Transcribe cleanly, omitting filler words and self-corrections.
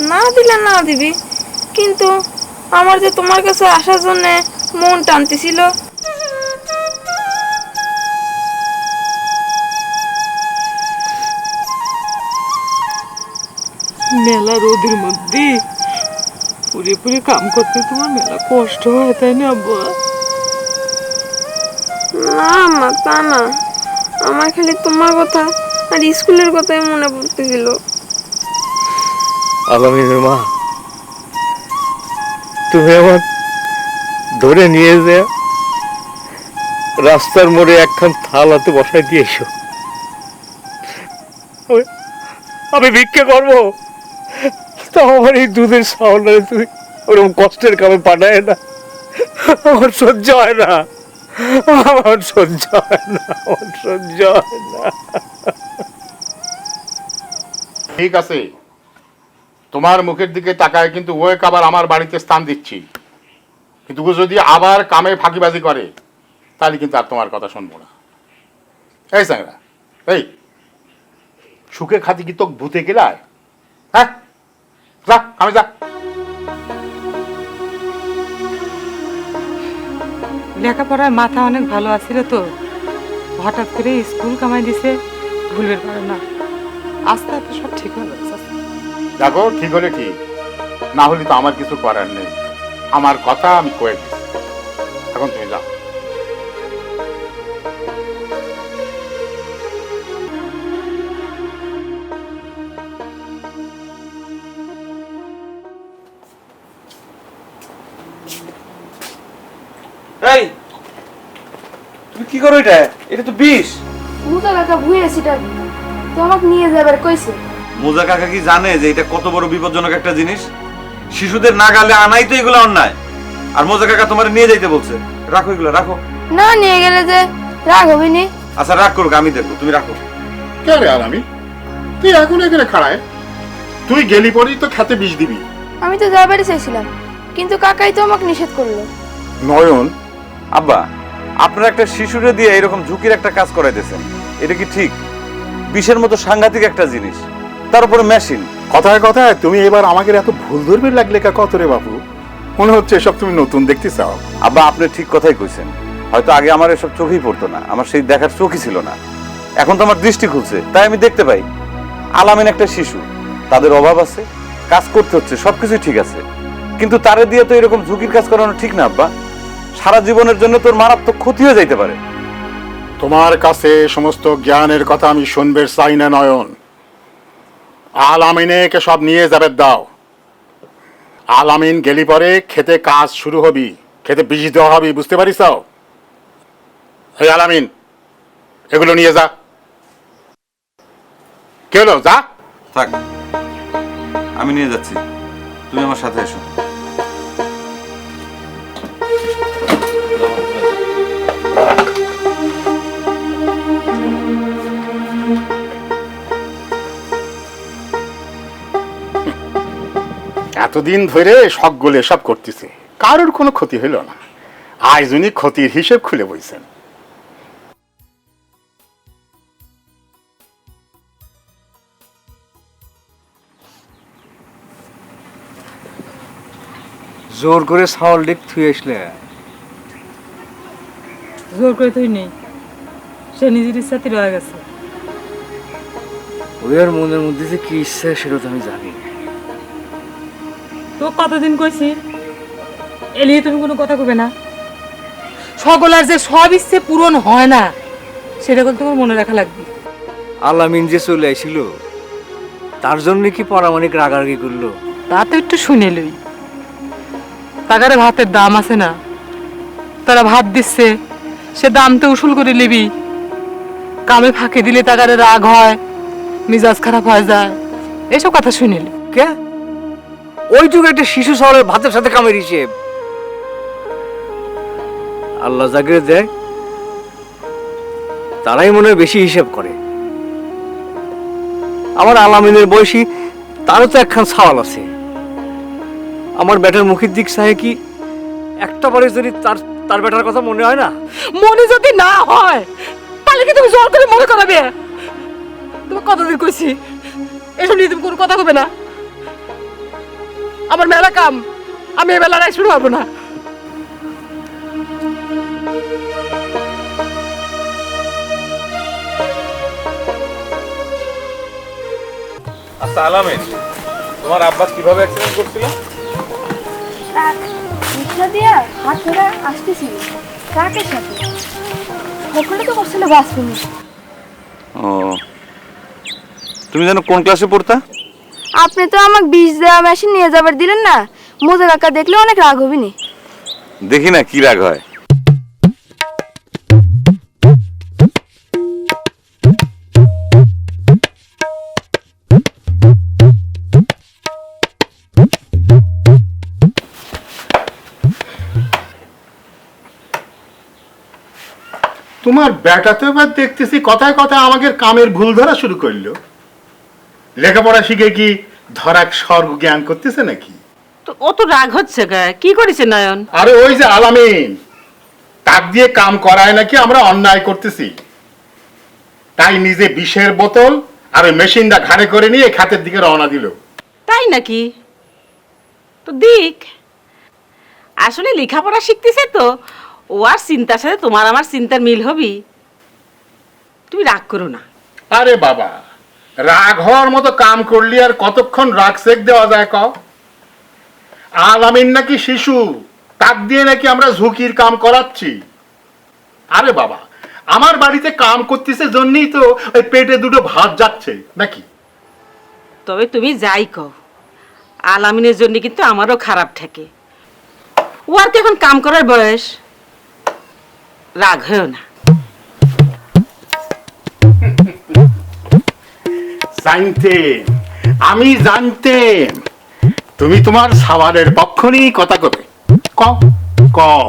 না দিলে না দিবি, কিন্তু আমার যে তোমার কাছে আসার জন্য মন টানতেছিল। মেলা রোদের মধ্যে পুরে পুরে কাম করতে তোমার মেলা কষ্ট হয়, তাই না আব্বা? না মা, তা না, আমার খালি তোমার কথা আর স্কুলের কথাই মনে পড়তেছিল। আলামিনের মা, তুমি আমার ধরে নিয়ে যে রাস্তার মোড়ে একখান থাল হাতে বসাই দিয়েছো। আমি ভিক্ষা করবো, তা আমার এই দুধের সাউন্ডে তুমি ওরকম কষ্টের কামে পাঠায় না। আমার সহ্য হয় না, আমার সহ্য হয় না, আমার সহ্য হয় না। ঠিক আছে, তোমার মুখের দিকে তাকায় কিন্তু ওই আবার আমার বাড়িতে স্থান দিচ্ছি, কিন্তু ও যদি আবার কামে ফাঁকিবাজি করে তাহলে কিন্তু আর তোমার কথা শুনবো না। এই স্যাংরা, এই সুখে খাতি কি তো ভূতে গেলায়? হ্যাঁ, যা আমি যা। লেখাপড়ার মাথা অনেক ভালো আছিল তো, হঠাৎ করে স্কুল কামাই দিছে, ভুলবে পারে না। আস্তে আস্তে সব ঠিক হয়ে যাচ্ছে। দেখো, ঠিক হলে ঠিক, না হলে তো আমার কিছু করার নেই। আমার কথা আমি কয়ে দিচ্ছি, এখন তুমি যাও। এই তুমি কি করো? এটা তো বিষ। মুজা কাকা ভুয়ে সেটা তো আমাকে নিয়ে যাবার কইছে। মোজা কাকা কি জানে যে এটা কত বড় বিপজ্জনক একটা জিনিস? শিশুদের নাগালে আনাই তো এগুলো অন্যায়। আর মোজা কাকা তোমার নিয়ে যাইতে বলছে। রাখো এগুলো, রাখো। না নিয়ে গেলে যে রাগ হবে নি। আচ্ছা রাগ করুক, আমি দেখবো, তুমি রাখো। কে রে আলামিন, তুই এখন এখানে খাড়ায়? তুই গেলি পরেই তো খেতে বিষ দিবি। আমি তো যাবারই চাইছিলাম, কিন্তু কাকাই তো আমাকে নিষেধ করলো। নয়ন, আব্বা, আপনারা একটা শিশুরে দিয়ে এরকম ঝুঁকির একটা কাজ করাইতেছেন, এটা কি ঠিক? বিষের মতো সাংঘাতিক একটা জিনিস, তার উপরে মেশিন। কথায় কথায় তুমি এবার আমাকে এত ভুল ধরবে লাগলে কত রে বাবু? মনে হচ্ছে এসব তুমি নতুন দেখতে চাও। আব্বা, আপনি ঠিক কথাই কইছেন। হয়তো আগে আমার এসব চোখেই পড়তো না, আমার সেই দেখার চোখই ছিল না। এখন তো আমার দৃষ্টি খুলছে, তাই আমি দেখতে পাই। আলামিন একটা শিশু, তাদের অভাব আছে, কাজ করতে হচ্ছে, সবকিছুই ঠিক আছে, কিন্তু তারে দিয়ে তো এরকম ঝুঁকির কাজ করানো ঠিক না আব্বা। সারা জীবনের জন্য তোর মারাত্মক ক্ষতি হয়ে যাইতে পারে। তোমার কাছে সমস্ত জ্ঞানের কথা আমি শুনবে চাই না নয়ন। আলামিনকে সব নিয়ে যাবে দাও। আলামিন গেলি পরে খেতে কাজ শুরু হবি, খেতে বিষ দেওয়া হবি, বুঝতে পারিস? এই আলামিন, এগুলো নিয়ে যা। কে হলো? যা। থাক, আমি নিয়ে যাচ্ছি, তুমি আমার সাথে এসো। এতদিন ধরে সকলে সব করতেছে, কারোর কোনো ক্ষতি হইল না। আজ উনি ক্ষতির হিসেব খুলে বইছেন। জোর করে ছাউল ডেক থুয়ে আসলে? জোর করে তুই নেই, সে নিজের ইচ্ছাতে রয়ে গেছে। ওদের মনের মধ্যে যে কি ইচ্ছা সেটা তো আমি জানি। তো কতদিন কইছি এলিয়ে তুমি কোনো কথা কবে না? সকলের যে সব ইচ্ছে পূরণ হয় না, সেটা কিন্তু তোমার মনে রাখা লাগবে। আলামিন যে চলে আইছিল, তার জন্য কি পরামানিক রাগারাগি করলো? তা তো একটু শুনে লই। টাকারে ভাতের দাম আছে না, তারা ভাত দিচ্ছে, সে দাম তো উসুল করে নিবি। কামে ফাঁকে দিলে টাকারে রাগ হয়, মিজাজ খারাপ হয়ে যায়, এসব কথা শুনিল। কে ওইটুকু একটা শিশু শহরের ভাতের সাথে কামের হিসেব? আল্লাহ যাকে দেয় তারাই মনে হয় বেশি হিসেব করে। আমার আলামিনের বয়সী, তারও তো একখান সওয়াল আছে। আমার বেটার মুখের দিক চাহে কি একটা বারে যদি তার বেটার কথা মনে হয় না? মনে যদি না হয় তাহলে কি তুমি জোর করে মনে করাবে? তুমি কতদিন কইছি এসব নিয়ে তুমি কোনো কথা কবে না? আমার মেলা কাম, আমি এবেলা রাই শুরু হবো না। আচ্ছা আলামিন, তোমার আব্বাস কিভাবে অ্যাক্সিডেন্ট করছিল? রিক্সা দিয়া হাত ধরে আসতেছিল ট্রাকের সাথে, সকলে তো করছিল বাথরুমে। ও, তুমি জানো কোন ক্লাসে পড়তা? আপনি তো আমাকে বিষ দেওয়া মেশিন নিয়ে যাবার দিলেন না, মোজা কাকা দেখলে অনেক রাগ হবি নি। দেখি না কি রাগ হয়। তোমার বেটা তো এবার দেখতেছি কথায় কথায় আমাকে কামের ভুল ধরা শুরু করলো। লেখাপড়া শিখে কি ধরাক স্বর্গ জ্ঞান করতেছে নাকি? তো ও তো রাগ হচ্ছে গা, কি করেছে নয়ন? আরে ওই যে আলামিন, তাক দিয়ে কাম করায় নাকি আমরা অন্যায় করতেছি, তাই নিজে বিষের বোতল আর ওই মেশিনটা ঘাড়ে করে নিয়ে খাতের দিকে রওনা দিল। তাই নাকি? তো দিক, আসলে লেখাপড়া শিখতেছে তো, ও আর চিন্তার সাথে তোমার আমার চিন্তার মিল হবি। তুমি রাগ করো না। আরে বাবা, রাগ হওয়ার মতো কাম করলি আর কতক্ষণ রাগ সেক দেওয়া যায় কও? আলামিন নাকি শিশু, তাক দিয়ে নাকি আমরা ঝুঁকির কাম করাচ্ছি? আরে বাবা, আমার বাড়িতে কাম করতেছে জন্যই তো ওই পেটে দুটো ভাত যাচ্ছে নাকি? তবে তুমি যাই কও, আলামিনের জন্য কিন্তু আমারও খারাপ ঠেকে। ও আর তো এখন কাম করার বয়স, রাগ হয়েও না। জানতেন, আমি জানতেন তুমি তোমার সাওয়ারের পক্ষ নিয়ে কথা কবে। কও কও